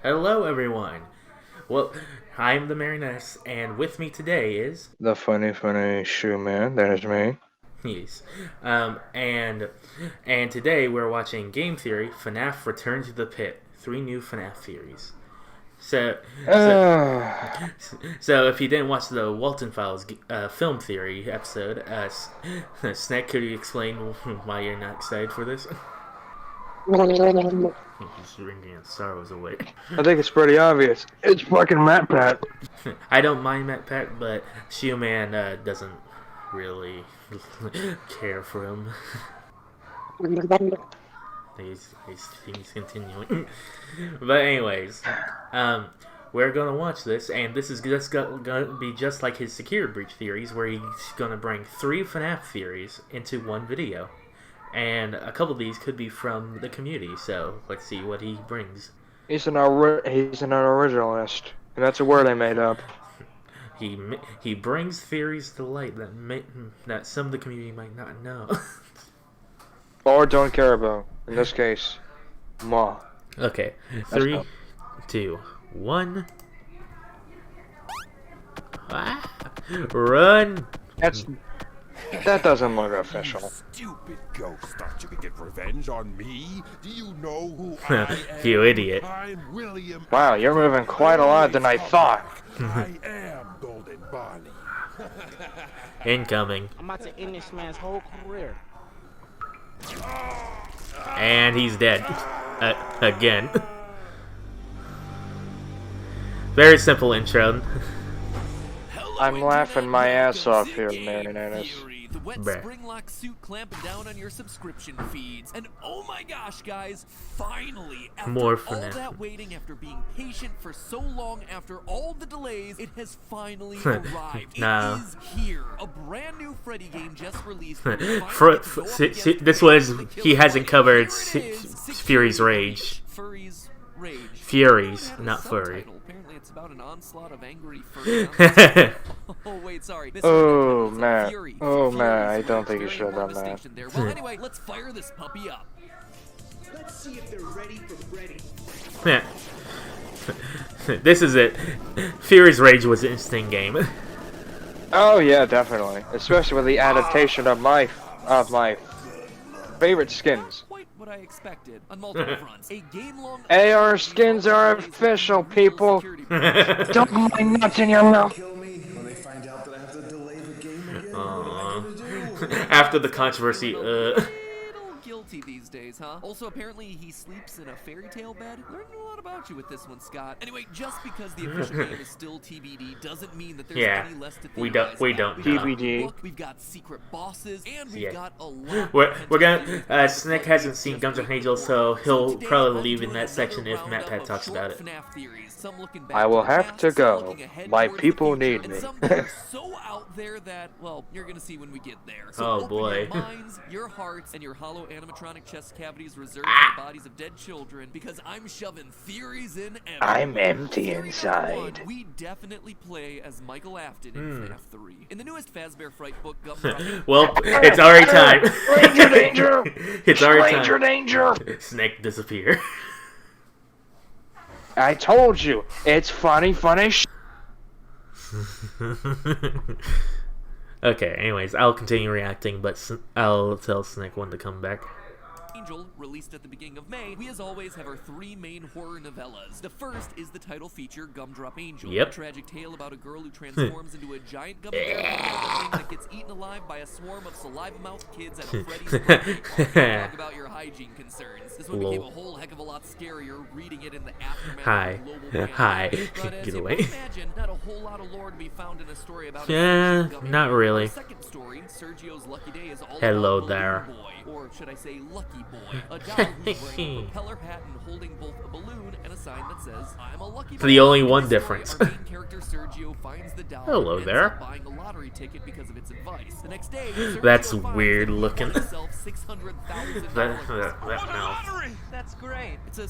Hello, everyone. Well, I'm the Marionettist, and with me today is The funny shoe man, that is me. yes, and today we're watching Game Theory: FNAF Return to the Pit. 3 new FNAF theories. So, so, so if you didn't watch the Walton Files film theory episode, Snack, could you explain why you're not excited for this? He's ringing sorrows away. I think it's pretty obvious. It's fucking MatPat. I don't mind MatPat, but Shoe Man doesn't really care for him. he's continuing. But anyways, we're gonna watch this, and this is just gonna be just like his Security Breach theories, where he's gonna bring 3 FNAF theories into one video. And a couple of these could be from the community, so let's see what he brings. He's an originalist, and that's a word I made up. He brings theories to light that some of the community might not know. Or don't care about. In this case, Ma. Okay, 3, 2, 1. Run! That doesn't look official. Stupid ghost thought you could get revenge on me? Do you know who I am? You idiot. I'm William Wow, you're moving quite a lot than I thought. I am Golden Bonnie. Incoming. I'm about to end this man's whole career. And he's dead. Again. Very simple intro. I'm laughing my ass off here, Marionettist. The wet Bruh. spring lock suit clamping down on your subscription feeds. And oh my gosh, guys, finally, after More all FNAF. that waiting, after being patient for so long, after all the delays, it has finally arrived. No. It is here. A brand new Freddy game just released. This was he hasn't covered Fury's Rage. Fury's Rage. Furies, not furry. Apparently it's about an onslaught of angry furry. Oh wait, sorry. Oh, It's a man. Fury. Oh, man, I Fury's don't Rage. think you Very should have done important that. distinction there. Well, anyway, let's fire this puppy up. Let's see if they're ready for Freddy. This is it. Fury's Rage was an interesting game. Oh yeah, definitely. Especially with the adaptation of my favorite skins. Quite what I expected on multiple fronts. A game-long AR skins are official, people. Don't put my nuts in your mouth. Kill me when they find out that I have to delay the game again. What am I gonna do? After the controversy, little guilty these days, huh? Also, apparently he sleeps in a fairy tale bed. Learning a lot about you with this one, Scott. Anyway, just because the official game is still TBD doesn't mean that there's Yeah, any less to we theorize don't about. know. We've got a TBD. book, we've got secret bosses, and we've Yeah. got a lot. we're gonna. Snake hasn't seen Guns N' Angels, so he'll probably leave in that section if MatPat talks about it. I will have to go. My people need me. Some that are so out there that, well, you're gonna see when we get there. So Oh, open boy. your minds, your hearts, and your hollow animatronic chest cavities reserved for the bodies of dead children, because I'm shoving theories in everywhere. I'm empty Theory number inside. 1, we definitely play as Michael Afton in FNAF 3. In the newest Fazbear Fright book, Gumdrop. Well, it's already time. Stranger danger! It's already Stranger time. danger! Snake disappear. I told you, it's funny Okay, anyways, I'll continue reacting, but I'll tell Snake when to come back. Angel, released at the beginning of May, we as always have our 3 main horror novellas. The first is the title feature, Gumdrop Angel, Yep. a tragic tale about a girl who transforms into a giant gummy bear that gets eaten alive by a swarm of saliva-mouthed kids at a Freddy's party. Talk about your hygiene concerns. This one became a whole heck of a lot scarier reading it in the aftermath Hi. of the global Hi. pandemic. But as Get you away. might imagine, not a whole lot of lore to be found in a story about a Yeah, gummy not bear. really. Our second story, Sergio's Lucky Day, is all Hello about there. Balloon Boy, or should I say Lucky Boy, a doll who's wearing a propeller hat and holding both a balloon and a sign that says, I'm a lucky boy. The only one In this difference. story, our main character Sergio finds the doll Hello and there. ends up buying a lottery ticket because of its advice. The next day, Sergio That's finds weird that he looking. won himself $600,000. That mouth. That's great. It's a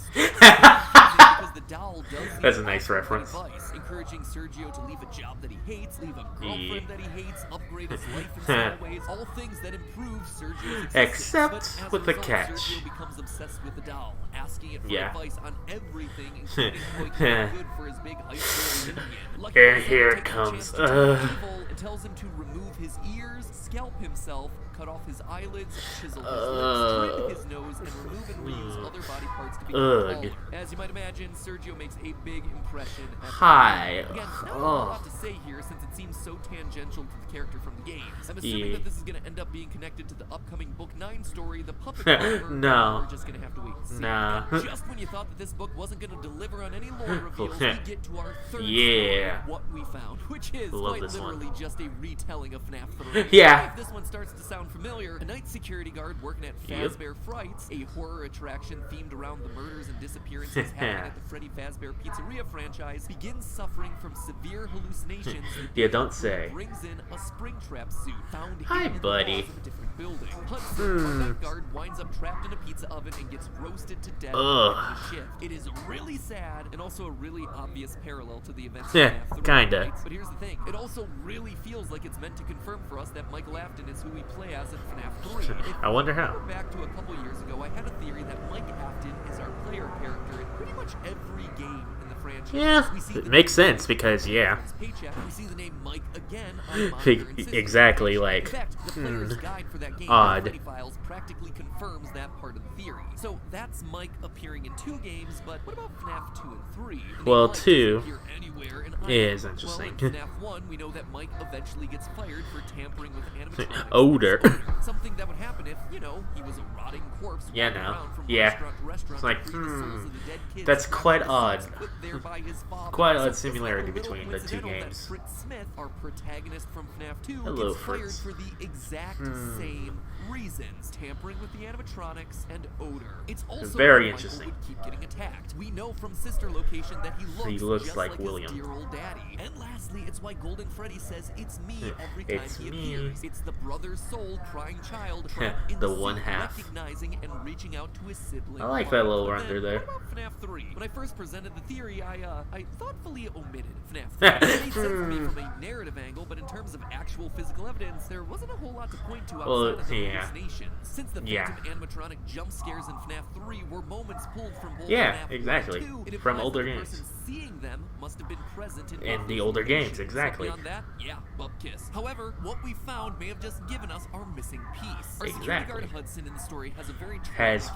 because the doll does That's a nice reference. advice, encouraging Sergio to leave a job that he hates, leave a girlfriend that he hates, upgrade his life in small ways, all things that improve Sergio's existence. Except But as with a the result, catch. Sergio becomes obsessed with the doll, asking it for Yeah. advice on everything, including how he can be good for his big high school reunion. Lucky And for here Sergio it takes a comes. chance to turn evil and tells him to remove his ears, scalp himself, cut off his eyelids, chisel his lips, trim his nose, and remove and reuse other body parts to become taller. As you might imagine, Sergio makes a big impression at the Hi. Again, not a lot to say here since it seems so tangential to the character from the games. I'm assuming that this is going to end up being connected to the upcoming Book 9 story, The Puppet Driver. No. We're just going to have to wait and see. Nah. And just when you thought that this book wasn't going to deliver on any lore reveals, we get to our third Yeah. story, What We Found, which is Love quite this one. literally just a retelling of FNAF 3. Yeah. If this one starts to sound familiar, a night security guard working at Yep. Fazbear Frights, a horror attraction themed around the murders and disappearances happening at the Freddy Fazbear Pizzeria franchise, begins suffering from severe hallucinations. Yeah, don't say. Brings in a Springtrap suit found Hi, hidden in the buddy. walls of a different building. Hudson, our night guard, winds up trapped in a pizza oven and gets roasted to death Ugh. during the shift. It is really sad and also a really obvious parallel to the events Yeah, of FNAF 3, kinda. right? But here's the thing, it also really feels like it's meant to confirm for us that Michael Afton is who we play as in FNAF 3. If I wonder how. remember back to a couple years ago, I had a theory that Mike Afton is our player character in pretty much every game in the franchise. Yeah, We see it the makes name sense because, yeah. on his paycheck. We see the name Mike again on monitor and system. Exactly, like, In fact, the player's guide for that game, odd. Freddy Files, practically confirms that part of the theory. So that's Mike appearing in 2 games, but what about FNAF 2 and 3? The name Well, Mike 2 doesn't appear anywhere in either. is interesting. Well, in FNAF 1, we know that Mike eventually gets fired for tampering with animatronics. Odor. Something that would happen if, you know, he was a rotting corpse Yeah, walking no. around from Yeah. restaurant to restaurant It's like, to free the souls of the dead kids that's trapped quite in the odd. sewers put there by his father. Quite So odd it's similarity like a little between the 2 coincidental that games. Fritz Smith, our protagonist from FNAF 2, Hello, gets fired Fritz. for the exact same reasons: tampering with the animatronics and odor. It's also Very why interesting. Michael would keep getting attacked. We know from sister location that he looks looks just like his William. dear old daddy. And lastly, it's why Golden Freddy says it's me every time It's he me. appears. It's the brother soul crying child trapped in The the one suit, half. recognizing and reaching out to his sibling. I like that little But render then, there. What about FNAF 3? When I first presented the theory, I thoughtfully omitted FNAF 3. It made sense to me from a narrative angle, but in terms of actual physical evidence, there wasn't a whole lot to point to outside Well, of the yeah. hallucinations. Since the Yeah. phantom animatronic jump scares in FNAF 3 were moments pulled from both Yeah, FNAF 1 exactly. and 2, it From implies older that the games. person seeing them must have been present in In both the those older games, locations. So exactly. beyond that, yeah, bub kiss. However, what we found may have just given us our missing piece. Our security Exactly. guard Hudson in the story has a very Has tragic past-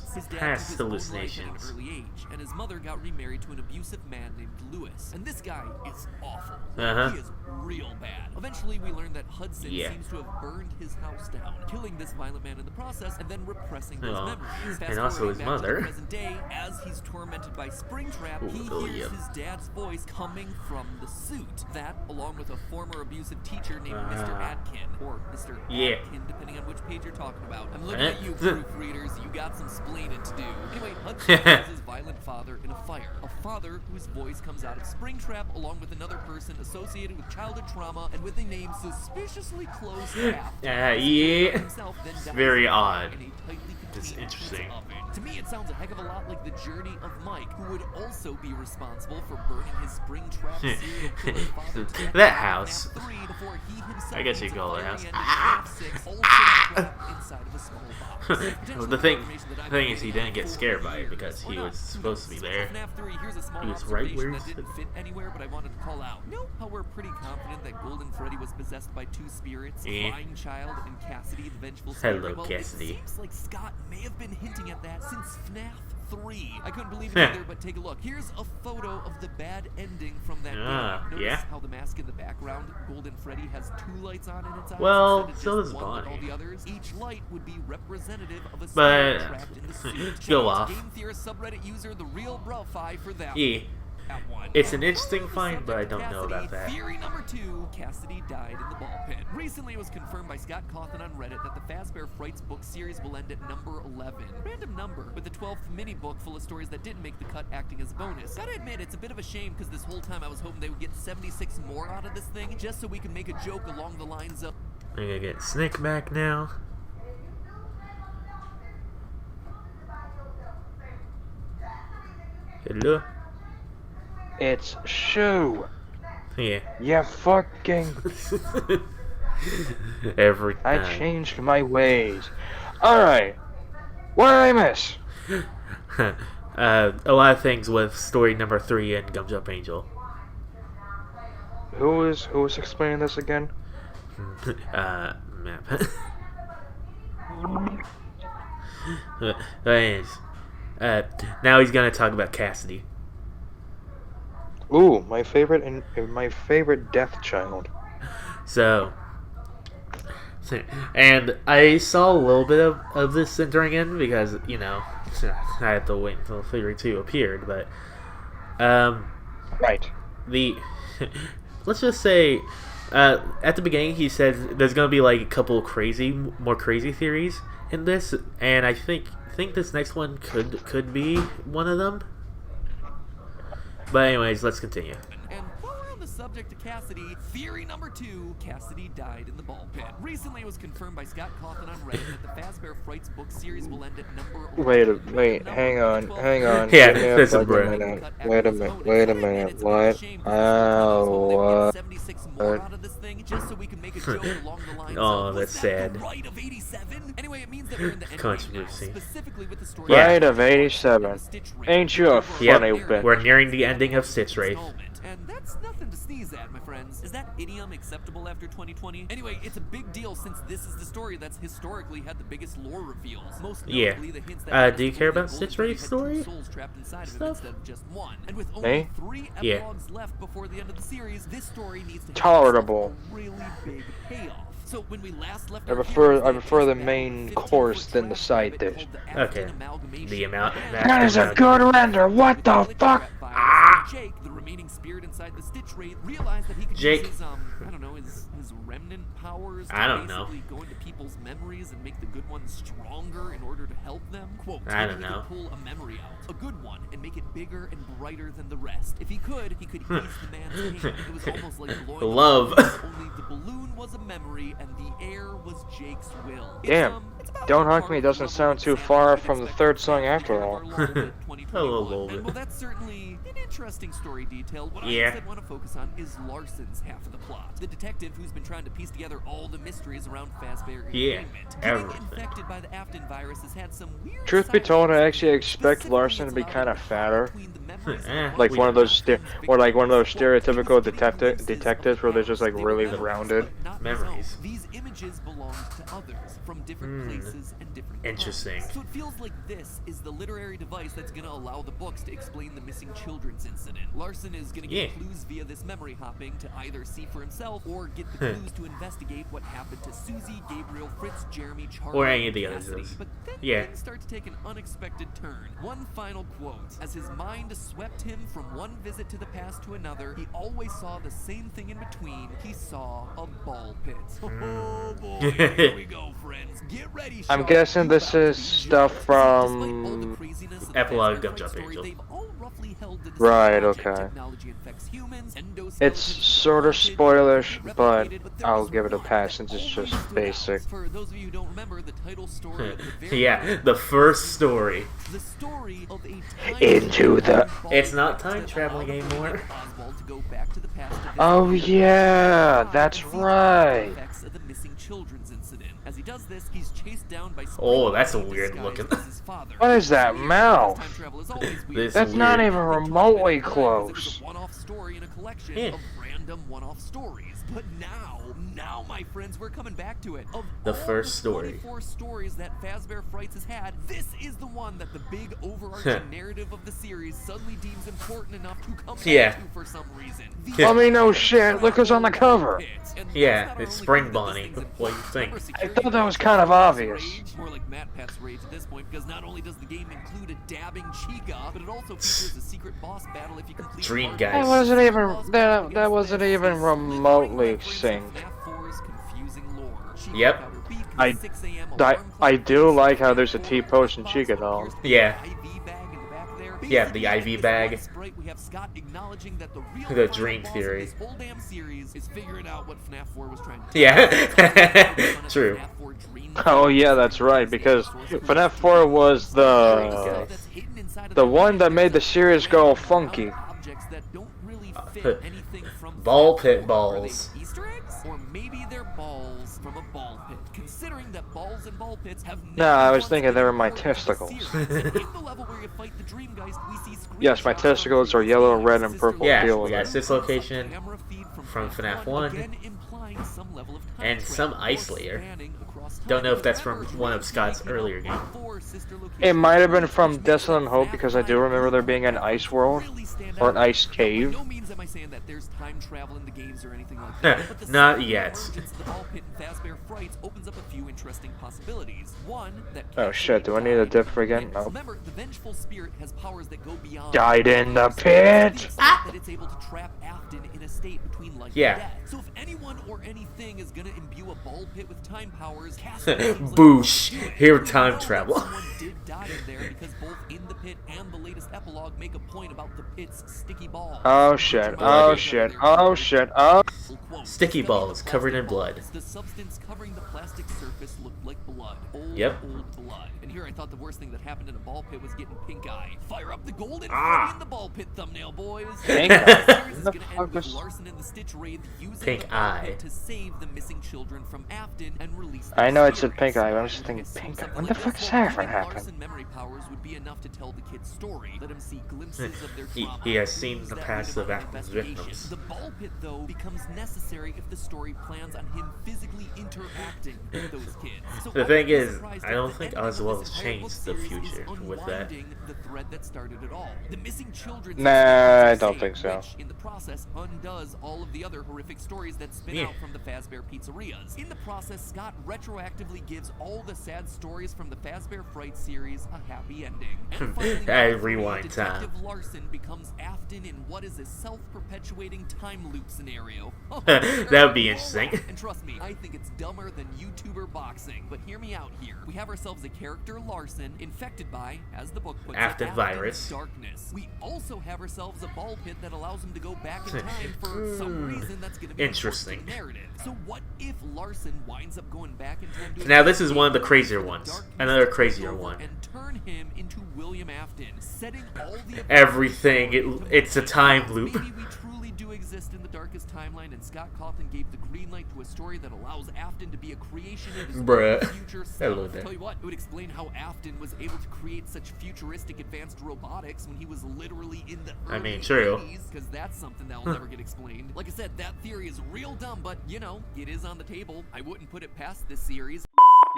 past. His dad past took his own life hallucinations. at an early age, and his mother got remarried to an abusive man named Lewis. And this guy is awful. Uh-huh. He is real bad. Eventually, we learn that Hudson Yeah. seems to have burned his house down, killing this violent man in the process, and then repressing those Oh, memories. and also his Fast-forwarding back to mother. the present day, as he's tormented by Springtrap, he Oh, hears yeah. his dad's voice coming from the suit. That, along with a former abusive teacher named Mr. Atkin, or Mr. Yeah. Atkin, depending on which page you're talking about. I'm looking Eh? at you, proofreaders. You got some splaining to do. Anyway, Hudson kills his violent father in a fire. A father whose voice comes out of Springtrap, along with another person associated with childhood trauma and with a name suspiciously close to Afton. Yeah. Himself then dies Very in odd. a tightly It's contained interesting. pizza oven. To me, it sounds a heck of a lot like the journey of Mike, who would also be responsible for burning his Springtrap serial killer father to death That in house. FNAF 3 before he himself I guess you meets a call it a fiery house. end in FNAF 6, also trapped inside of a small box. Well, Potentially the thing information that I've is, been he getting didn't on get for scared by it years. because Or he not. was supposed to be there. FNAF 3, here's a small He was right observation where he that didn't said. fit anywhere, but I wanted to call out. You know how we're pretty confident that Golden Freddy was possessed by 2 spirits, Eh. Crying Child and Cassidy, the vengeful Hello, spirit? Well, Cassidy. it seems like Scott may have been hinting at that since FNAF 3. I couldn't believe it either, but take a look. Here's a photo of the bad ending from that Ah, game. Notice yeah. how the mask in the background, Golden Freddy, has 2 lights on in its eyes Well, instead of so just does one like all Bonnie. the others. Each light would be representative of a But- spirit trapped in the suit. Go Shout out off. to Game Theorist subreddit user The Real Brofy for that. Yeah. That one. It's an interesting On the find, but I subject don't of know about Cassidy, that. Theory number 2, Cassidy died in the ball pit. Recently, it was confirmed by Scott Cawthon on Reddit that the Fazbear Frights book series will end at number 11. Random number, with the 12th mini book full of stories that didn't make the cut acting as a bonus. Gotta admit, it's a bit of a shame because this whole time I was hoping they would get 76 more out of this thing, just so we could make a joke along the lines of, I'm gonna get Snick back now. Hello? It's Shoe. Yeah. Yeah, fucking. Every I time. changed my ways. Alright. What did I miss? A lot of things with story number 3 in Gum Jump Angel. Who is explaining this again? MatPat. Anyways, now he's gonna talk about Cassidy. Ooh, my favorite death child. So, and I saw a little bit of this entering in because, you know, I had to wait until Theory 2 appeared, but, Right. let's just say, at the beginning he said there's gonna be like a couple of more crazy theories in this, and I think this next one could be one of them. But anyways, let's continue. And while we're on the subject of Cassidy, theory number 2, Cassidy died in the ball pit. Recently, it was confirmed by Scott Coughlin on Reddit that the Fazbear Frights book series will end at number 11. Wait, hang on. Yeah, Give me a that's a fucking break. minute. Wait a minute. What? Oh, what? Oh, that's sad. Right of 87? Anyway, it means that we're in the end Controversy. specifically with the story. Yeah. Right of 87. Ain't you a funny Yep, bitch? we're nearing the ending of Stitch Wraith. And that's nothing to sneeze at, my friends. Is that idiom acceptable after 2020? Anyway, it's a big deal since this is the story that's historically had the biggest lore reveals. Most Yeah. notably the hints that Do you care about Stitch Wraith's story? Souls trapped inside of him Stuff? instead of just one. And with only Hey? 3 Yeah. epilogues left before the end of the series, this story needs to have Tolerable. a really big payoff. So when we last left I prefer the main course than the side dish. Okay. The amount. That is a good render. What the fuck? Jake, the remaining spirit inside the Stitch Wraith, realized that he could Jake. use his, I don't know, his remnant powers to I don't know. basically go into people's memories and make the good ones stronger in order to help them. Quote, I maybe don't he know. could pull a memory out, a good one, and make it bigger and brighter than the rest. If he could ease the man's pain. It was almost like blowing Love. up a balloon, only the balloon was a memory and the air was Jake's will. Damn. Don't Hug Me doesn't sound too far from the third song after all. A little bit. And well, that's certainly an interesting story detail. What I Yeah. instead want to focus on is Larson's half of the plot. The detective who's been trying to piece together all the mysteries around Fazbear Yeah, Entertainment. everything. Getting infected by the Afton virus has had some weird Truth be side told, I effects. actually expect Specifically, Larson to be it's kind of allowed fatter. between the memories of Eh, Like one one of those victim stereotypical detectives where they're just like really rounded. Memories. These images belong to others from different places and different Interesting. times. So it feels like this is the literary device that's going to allow the books to explain the missing children's incident. Larson is going to get Yeah. clues via this memory hopping to either see for himself or get the clues to investigate what happened to Susie, Gabriel, Fritz, Jeremy, Charlie, Or any of and the others. Cassidy. But then Yeah. things start to take an unexpected turn. One final quote. As his mind swept him from one visit to the past to another, he always saw the same thing in between. He saw a ball pit. Oh boy, here we go, friends. Get ready, I'm Shark. guessing this is stuff Despite all the from. craziness of the Epilogue Fazbear Gum Fright Jump story, Angel. they've all roughly held to the Right, same logic. okay. Technology infects humans, It's sort of spoilish, but there I'll was give it a one pass that since it's always just stood out. basic. For those of you who don't remember, the title story of the very Yeah, first the first story. the story of a time Into the- ball It's not pit time that traveling allowed anymore. Oswald to go back to the past to visit Oh the yeah, time that's and see the right. effects of the missing children's incident. As he does this, he's chased down by Oh, that's a Springfield weird disguised looking- as his father. What is that mouth? Time travel is always weird. This That's not weird. even remotely It was close. a one-off story in a collection Yeah. of random one-off stories. But now, my friends, we're coming back to it. Of The all first the story. 24 stories that Fazbear Frights has had, this is the one that the big overarching narrative of the series suddenly deems important enough to come Yeah. back to for some reason. I mean, no shit. Look who's on the cover. And Yeah, that's not it's our Spring only clue that Bonnie. this thing's in What do you play. think? Remember I thought that was kind of obvious. Rage? More like MatPat's Rage at this point, because not only does the game include a dabbing Chica, but it also features a secret boss battle if you complete Dream the guys. That wasn't even that wasn't even remotely synced. Yep. I do like how there's a T-post in Chica though. Yeah. Yeah, the IV bag. Sprite, we have Scott acknowledging that the real The final Dream boss of Theory. this whole damn series is figuring out what FNAF 4 was trying to do. Yeah, true. FNAF 4 Dream Oh Theory yeah, that's right, because FNAF 4 was the one that made the series go funky. objects that don't really fit anything from Ball pit FNAF 4. balls. Are they Easter eggs? Or maybe they're balls from a ball pit. Considering that balls and ball pits have No, I was once thinking they were been my part of the testicles. series. In the level where you fight the Dreamgeist, we see Yes, my screenshots testicles from are yellow, previous red, and Sister purple. Yeah, Deal we with got it. this location camera feed from FNAF 1. again implying some level of time And some travel ice or layer. spanning across Don't know time. if that's from Remember, one of Dreamgeist Scott's came out earlier games. before Sister It Location might have been which from makes Desolate Hope FNAF because I do remember there being an ice world really stand or an out. ice By cave. no means am I saying that there's time travel in the games or anything like that. But the Not sudden yet. emergence of the ball pit and Fazbear Frights opens up a few interesting possibilities. One, that Oh shit, do I need a diff again? No. Remember, the vengeful spirit has powers that go beyond. Died in the To the pit! extent that it's able to trap Afton in a state between life Yeah. and death. So if anyone or anything is gonna imbue a ball pit with time powers, Cassidy seems like Boosh. the one to do it. Here, We time know that travel. someone did die in there because both in the pit and the latest epilogue make a point about the pit's sticky ball. Oh shit, oh shit, oh shit, oh. Sticky balls covered in blood. The substance covering the plastic surface looked like blood. Old, Yep. old blood. And here I thought the worst thing that happened in a ball pit was getting pink eye. Fire up the golden Ah. Freddy in the ball pit thumbnail, boys. Pink The eye? series is The gonna fuck end with was- Larson and the Stitch Wraith using Pink the ball eye. pit to save the missing children from Afton and release I their know it said spirits. pink eye, but I'm just thinking It seems pink eye. something When the like fuck this. is that ever Giving happen? Larson memory powers would be enough to tell the kid's story. Let him see glimpses of their He- trauma. he has seen Clues the that past lead of him on an Afton's investigation. victims. The ball pit, though, becomes necessary if the story plans on him physically interacting with those kids. So The I thing would be is, surprised I if don't the think ending of Oswald this has entire book changed the series is future with that. unwinding the thread that started it all. The missing children. Nah, I don't think so. Which, in the process, undoes all of the other horrific stories that spin Yeah. out from the Fazbear pizzerias. In the process, Scott retroactively gives all the sad stories from the Fazbear Fright series a happy ending. And finally, I number three, rewind time. Detective Larson becomes Afton in what is a self-perpetuating time loop scenario. Oh, That would be interesting. And trust me, I think it's dumber than YouTuber boxing. But hear me out here. We have ourselves a character, Larson, infected by, as the book puts Afton it, virus. darkness. We also have ourselves a ball pit that allows him to go back in time for some reason that's going to be Interesting. important to the narrative. So what if Larson winds up going back in time to Now this is investigate one of the the crazier darkness ones. to Another take crazier over one. and turn him into William Afton, setting all the Everything, it's a time loop. Maybe we truly do exist in the darkest timeline, and Scott Cawthon gave the green light to a story that allows Afton to be a creation of his Bruh. own future Hello self. there. Tell you what, it would explain how Afton was able to create such futuristic advanced robotics when he was literally in the I mean, early true. 80s, because that's something that will never get explained. Like I said, that theory is real dumb, but, you know, it is on the table. I wouldn't put it past this series.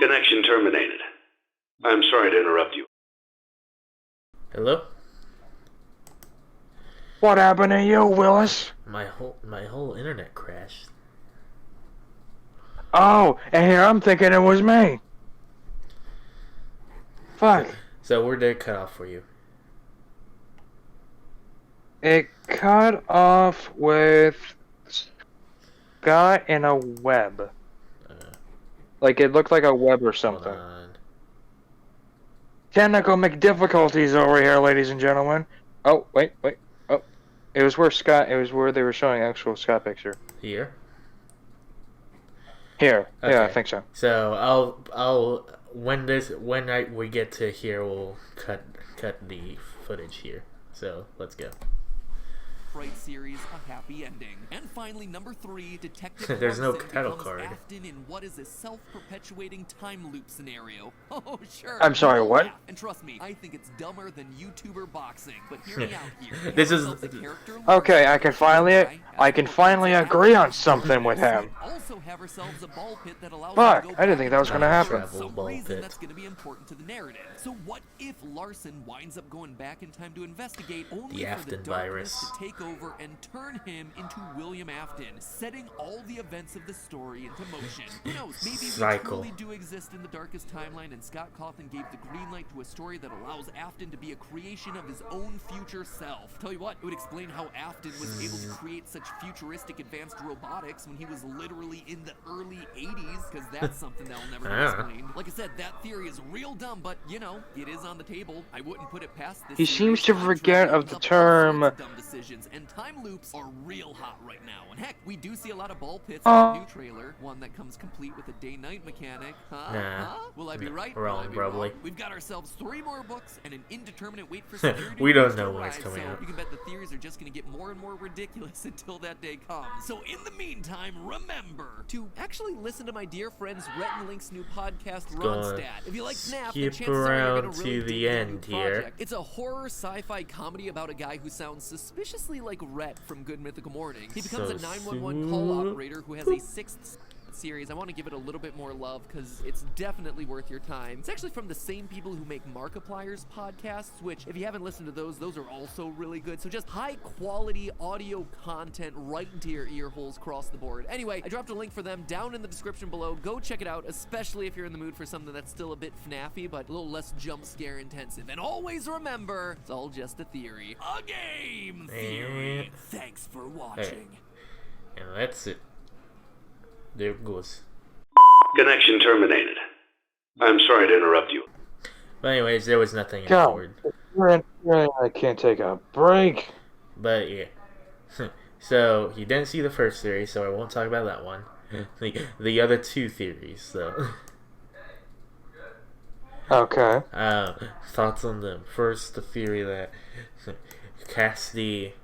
Connection terminated. I'm sorry to interrupt you. Hello? What happened to you, Willis? My whole internet crashed. Oh, and here I'm thinking it was me. Fuck. So where did it cut off for you? It cut off with Scott in a web. Like it looked like a web or Hold something. on. Technical difficulties over here, ladies and gentlemen. Oh, wait. Oh. It was where they were showing actual Scott picture. Here? Here. Yeah, I Okay. think so. So I'll when we get to here, we'll cut the footage here. So let's go. Fright series a happy ending. And finally, number 3, Detective There's no Larson title becomes card. Afton in what is a self-perpetuating time loop scenario. Oh, sure. I'm sorry, You'll what? laugh. And trust me, I think it's dumber than YouTuber boxing. But hear me out here. We This have is- ourselves a character, Okay, Larson, I can finally agree on something with him. We also have ourselves a ball pit that allows Fuck, him to go I didn't back think in that was time gonna for happen. some Ball reason pit. that's going to be important to the narrative. So what if Larson winds up going back in time to investigate only The for the Afton darkness virus. to take over and turn him into William Afton, setting all the events of the story into motion? Who knows? Maybe we Cycle. truly do exist in the darkest timeline, and Scott Cawthon gave the green light to a story that allows Afton to be a creation of his own future self. Tell you what, it would explain how Afton was able to create such futuristic advanced robotics when he was literally in the early 80s, because that's something that'll never be Ah. explained. Like I said, that theory is real dumb, but, you know, it is on the table. I wouldn't put it past this He series. seems to Time forget travel of the brings up all term- sorts of dumb decisions, and time loops are real hot right now. And heck, we do see a lot of ball pits in the new trailer, one that comes complete with a day-night mechanic. Nah. Will I be right? Wrong, Will I be probably. wrong? We've got ourselves 3 more books and an indeterminate wait for security. We don't to know when it's arrive, coming so out. you can bet the theories are just going to get more and more ridiculous until that day comes. So in the meantime, remember to actually listen to my dear friends Rhett and Link's new podcast, gonna Ronstadt. If you like FNAF, skip the chances are you're around going to to really the dig their end new here. project. It's a horror sci-fi comedy about a guy who sounds suspiciously like Rhett from Good Mythical Morning. He becomes So a 911 call operator who has a 6th series. I want to give it a little bit more love because it's definitely worth your time. It's actually from the same people who make Markiplier's podcasts, which if you haven't listened to those are also really good. So just high quality audio content right into your ear holes across the board. Anyway, I dropped a link for them down in the description below. Go check it out, especially if you're in the mood for something that's still a bit FNAF-y, but a little less jump scare intensive. And always remember, it's all just a theory. A game theory. Thanks for watching. And that's it. There it goes. Connection terminated. I'm sorry to interrupt you. But anyways, there was nothing in God, forward. I can't take a break. But yeah. So you didn't see the first theory, so I won't talk about that one. The other 2 theories, though. Okay. Thoughts on them. First, the theory that Cassidy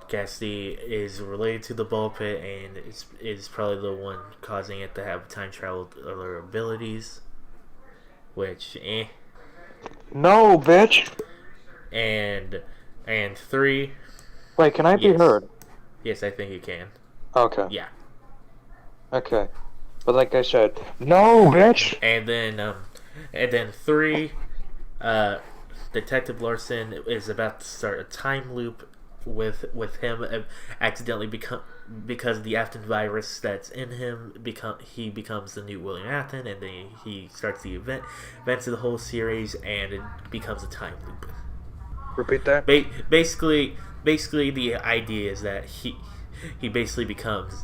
is related to the ball pit and is probably the one causing it to have time travel abilities. Which, No, bitch. And 3. Wait, can I be Yes. heard? Yes, I think you can. Okay. Yeah. Okay. But like I said, no, bitch. And then 3. Detective Larson is about to start a time loop with him accidentally because the Afton virus that's in him he becomes the new William Afton, and then he starts the events of the whole series, and it becomes a time loop. Repeat that. Basically the idea is that he basically becomes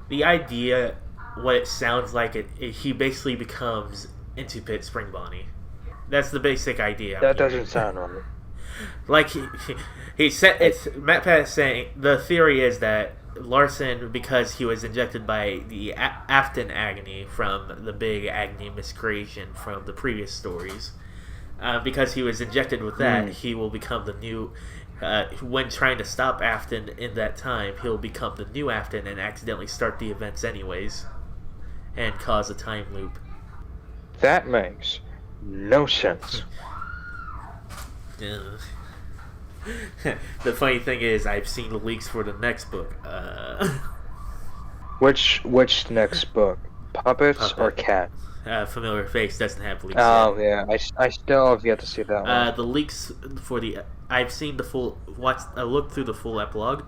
what it sounds like he basically becomes Into Pit Spring Bonnie. That's the basic idea. That doesn't sound right. Like he said, it's MatPat is saying the theory is that Larson, because he was injected by the Afton agony from the big agony miscreation from the previous stories, because he was injected with that, he will become the new. When trying to stop Afton in that time, he'll become the new Afton and accidentally start the events anyways, and cause a time loop. That makes no sense. The funny thing is, I've seen the leaks for the next book. Which next book? Puppets or Cat? Familiar Face doesn't have leaks. Oh yet. yeah, I still have yet to see that one. The leaks for the I've seen the full. I looked through the full epilogue.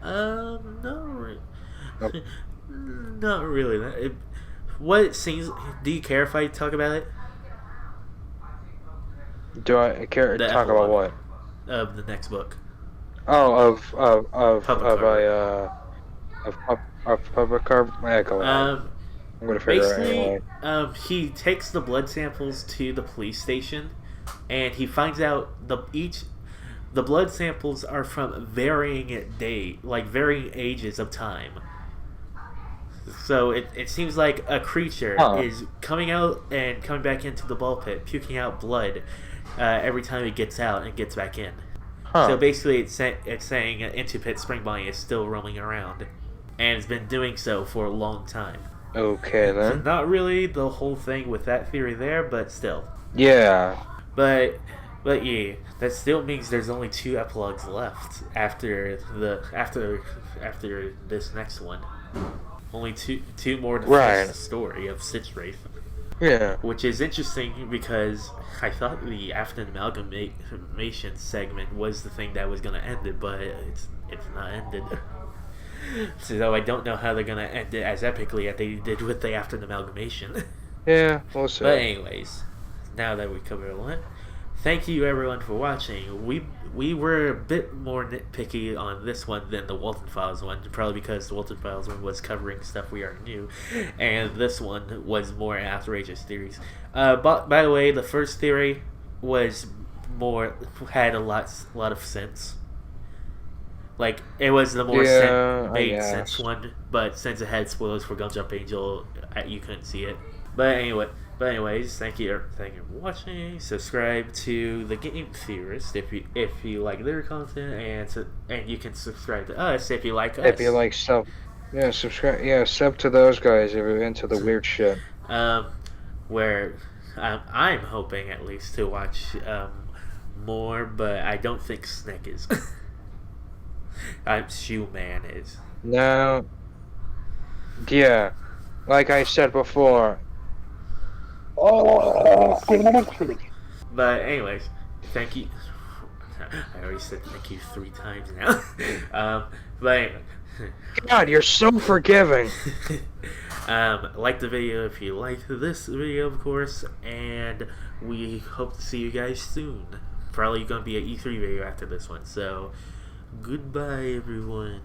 No, Nope. not really. What it seems. Do you care if I talk about it? Do I care to The talk about epilogue. what? Of the next book. Oh, of public card. Yeah, go ahead. I'm gonna figure it out anyway. He takes the blood samples to the police station, and he finds out the blood samples are from varying ages of time. So it seems like a creature is coming out and coming back into the ball pit, puking out blood every time it gets out and gets back in. So basically, it's saying Into Pit Spring Bonnie is still roaming around, and it's been doing so for a long time. Okay then. Not really the whole thing with that theory there, but still. Yeah. But yeah, that still means there's only 2 epilogues left after this next one. Only two more to finish the story of Sitch Wraith. Yeah. Which is interesting because I thought the Afton amalgamation segment was the thing that was going to end it, but it's not ended. So I don't know how they're going to end it as epically as they did with the Afton amalgamation. Yeah, we'll see. But anyways, now that we covered all that, thank you everyone for watching. We were a bit more nitpicky on this one than the Walton Files one, probably because the Walton Files one was covering stuff we already knew, and this one was more outrageous theories. But by the way, the first theory had a lot of sense. Like, it was the more made sense one, but since it had spoilers for Gunjump Angel, you couldn't see it. But anyways, thank you for watching. Subscribe to the Game Theorist if you like their content, and you can subscribe to us if you like us. If you like sub, subscribe. Yeah, sub to those guys if you're into the weird shit. Where I'm hoping at least to watch more, but I don't think Snick is. Shoe Man is. No. Yeah, like I said before. But anyways, thank you. I already said thank you 3 times now. But anyway. God, you're so forgiving. Like the video if you liked this video, of course, and we hope to see you guys soon. Probably gonna be an E3 video after this one. So, goodbye, everyone.